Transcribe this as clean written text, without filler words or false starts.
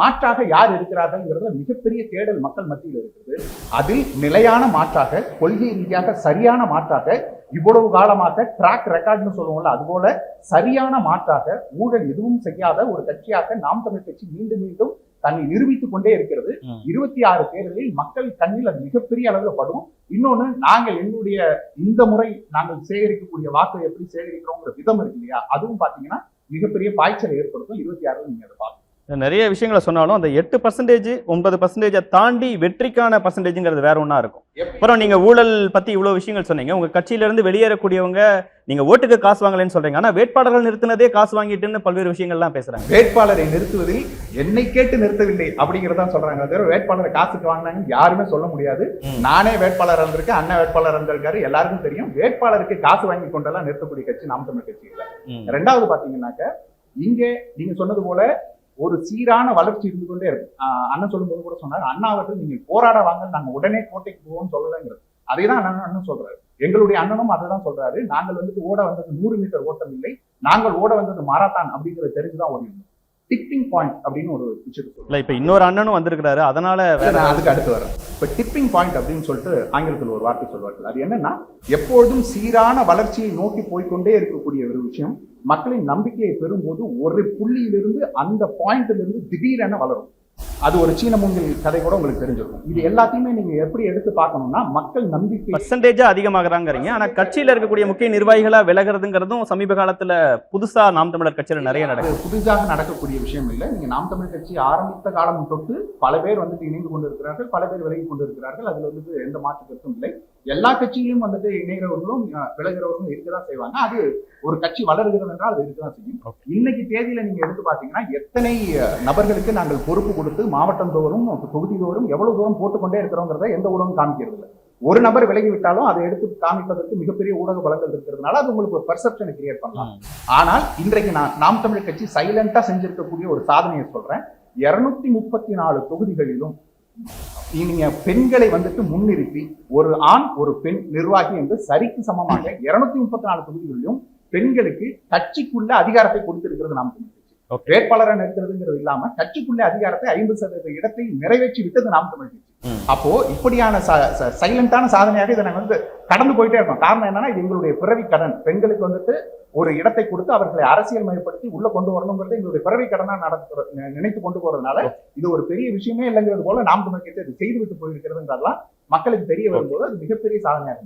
மாற்றாக யார் இருக்கிறார்கள் மிகப்பெரிய தேடல் மக்கள் மத்தியில் இருக்கிறது. அதில் நிலையான மாற்றாக, கொள்கை ரீதியாக சரியான மாற்றாக, இவ்வளவு காலமாக ட்ராக் ரெக்கார்ட்னு சொல்லுவோம்ல, அதுபோல சரியான மாற்றாக ஊழல் எதுவும் செய்யாத ஒரு கட்சியாக நாம் தமிழ் கட்சி மீண்டும் மீண்டும் தன்னை நிரூபித்துக் கொண்டே இருக்கிறது. 26 தேர்தலில் மக்கள் கண்ணில் அது மிகப்பெரிய அளவில் படும். இன்னொன்னு, நாங்கள் எங்களுடைய இந்த முறை நாங்கள் சேகரிக்கக்கூடிய வாக்கு எப்படி சேகரிக்கிறோங்கிற விதம் இருக்கு இல்லையா, அதுவும் பாத்தீங்கன்னா மிகப்பெரிய பாய்ச்சலை ஏற்படுத்தும். 26 நீங்க அதை பார்க்கணும். நிறைய விஷயங்களை சொன்னாலும் அந்த 8% 9% தாண்டி வெற்றிக்கான பர்சன்டேஜ்ங்கிறது வேற ஒன்றா இருக்கும். அப்புறம் நீங்க ஊழல் பத்தி இவ்வளவு விஷயங்கள் சொன்னீங்க. உங்க கட்சியில இருந்து வெளியேறக்கூடியவங்க நீங்க ஓட்டுக்கு காசு வாங்கலன்னு சொல்றீங்க, ஆனா வேட்பாளர்கள் நிறுத்தினதே காசு வாங்கிட்டுன்னு பல்வேறு விஷயங்கள்லாம் பேசுறாங்க. வேட்பாளரை நிறுத்துவதில் என்னை கேட்டு நிறுத்தவில்லை அப்படிங்கிறதா சொல்றாங்க. அதே வேட்பாளரை காசுக்கு வாங்கினாங்கன்னு யாருமே சொல்ல முடியாது. நானே வேட்பாளர் இருந்திருக்கேன், அண்ணன் வேட்பாளர் இருந்திருக்காரு, எல்லாருக்கும் தெரியும். வேட்பாளருக்கு காசு வாங்கி கொண்டெல்லாம் நிறுத்தக்கூடிய கட்சி நாம் தமிழ் கட்சி இல்லை. ரெண்டாவது பாத்தீங்கன்னாக்க, இங்கே நீங்க சொன்னது போல ஒரு சீரான வளர்ச்சி இருந்து கொண்டே இருக்கு. அண்ணன் சொல்லும்போது கூட சொன்னார், அண்ணா அவர்கள் நீங்கள் போராட வாங்க, நாங்க உடனே கோட்டைக்கு போவோம்னு சொல்லலைங்கிறது. அதே தான் அண்ணன் சொல்றாரு. எங்களுடைய அண்ணனும் அதை தான் சொல்றாரு. நாங்கள் வந்துட்டு ஓட வந்தது 100 மீட்டர் ஓட்டம் இல்லை, நாங்கள் ஓட வந்தது மாரத்தான் அப்படிங்கிறத தெரிஞ்சுதான் ஓடினோம். டிப்பிங் பாயிண்ட் அப்படின்னு ஒரு விஷயத்தை இப்ப இன்னொரு அண்ணனும் வந்திருக்கிறாரு, அதனால அதுக்கு அடுத்து வரேன். இப்ப டிப்பிங் பாயிண்ட் அப்படின்னு சொல்லிட்டு ஆங்கிலத்தில் ஒரு வார்த்தை சொல்வார்கள். அது என்னன்னா, எப்பொழுதும் சீரான வளர்ச்சியை நோக்கி போய்கொண்டே இருக்கக்கூடிய ஒரு விஷயம் மக்களின் நம்பிக்கையை பெறும்போது ஒரு புள்ளியிலிருந்து அந்த பாயிண்ட்ல இருந்து திடீரென வளரும். அது ஒரு சீன மூங்கில் கதை கூட உங்களுக்கு தெரிஞ்சிருக்கும். இது எல்லாத்தையுமே நீங்க எப்படி எடுத்து பார்க்கணும்னா, மக்கள் நம்பிக்கை பர்சன்டேஜா அதிகமாகறாங்கறீங்க. ஆனா கட்சியில இருக்கக்கூடிய முக்கிய நிர்வாகிகளா விலகிறதுங்கிறதும் சமீப காலத்துல புதுசா நாம் தமிழர் கட்சியில நிறைய நடக்குது. புதுசாக நடக்கக்கூடிய விஷயம் இல்லை. நீங்க நாம் தமிழர் கட்சி ஆரம்பித்த காலம் தொட்டு பல பேர் வந்துட்டு இணைந்து கொண்டிருக்கிறார்கள், பல பேர் விலகி கொண்டிருக்கிறார்கள். அதுல வந்துட்டு எந்த மாற்று கருத்தும் இல்லை. எல்லா கட்சியிலும் வந்துட்டு இணைகிறவர்களும் விலகிறவர்களும் இருக்கதான் செய்வாங்க. அது ஒரு கட்சி வளர்கிறது என்றால் அது இருக்கதான் செய்யும். இன்னைக்கு தேதியில நீங்க எடுத்து பாத்தீங்கன்னா, எத்தனை நபர்களுக்கு நாங்கள் பொறுப்பு கொடுத்து மாவட்டம் தோறும் தொகுதி தோறும் எவ்வளவு தூரம் போட்டுக்கொண்டே இருக்கிறோங்கிறத எந்த ஊடகம் காமிக்கிறது இல்லை. ஒரு நபர் விலகி விட்டாலும் அதை எடுத்து காமிப்பதற்கு மிகப்பெரிய ஊடக பலங்கள் இருக்கிறதுனால அது உங்களுக்கு ஒரு பெர்செப்ஷனை கிரியேட் பண்ணலாம். ஆனால் இன்றைக்கு நாம் தமிழ் கட்சி சைலண்டா செஞ்சிருக்கக்கூடிய ஒரு சாதனையை சொல்றேன். 234 தொகுதிகளிலும் நீங்க பெண்களை வந்துட்டு முன்னிறுத்தி ஒரு ஆண் ஒரு பெண் நிர்வாகி என்று சரிக்கு சமமாக 234 தொகுதிகளிலும் பெண்களுக்கு கட்சிக்குள்ள அதிகாரத்தை கொடுத்திருக்கிறது நாம் தமிழ் கட்சி. வேட்பாளரை நிறுத்துறதுங்கிறது இல்லாம கட்சிக்குள்ள அதிகாரத்தை 50% இடத்தை நிறைவேற்றி விட்டது நாம் தமிழ் கட்சி. அப்போ இப்படியான சைலண்டான சாதனையாக இதை நாங்க கடந்து போயிட்டே இருக்கோம். காரணம் என்னன்னா, இது எங்களுடைய பிறவி கடன். பெண்களுக்கு வந்துட்டு ஒரு இடத்தை கொடுத்து அவர்களை அரசியல் மயப்படுத்தி உள்ள கொண்டு வரணுங்கிறது எங்களுடைய பிறவி கடனா நினைத்து கொண்டு போறதுனால இது ஒரு பெரிய விஷயமே இல்லைங்கிறது போல நாம் தமிழ் கட்சி செய்து விட்டு போயிருக்கிறதுன்றதெல்லாம் மக்களுக்கு தெரிய வரும்போது அது மிகப்பெரிய சாதனையாக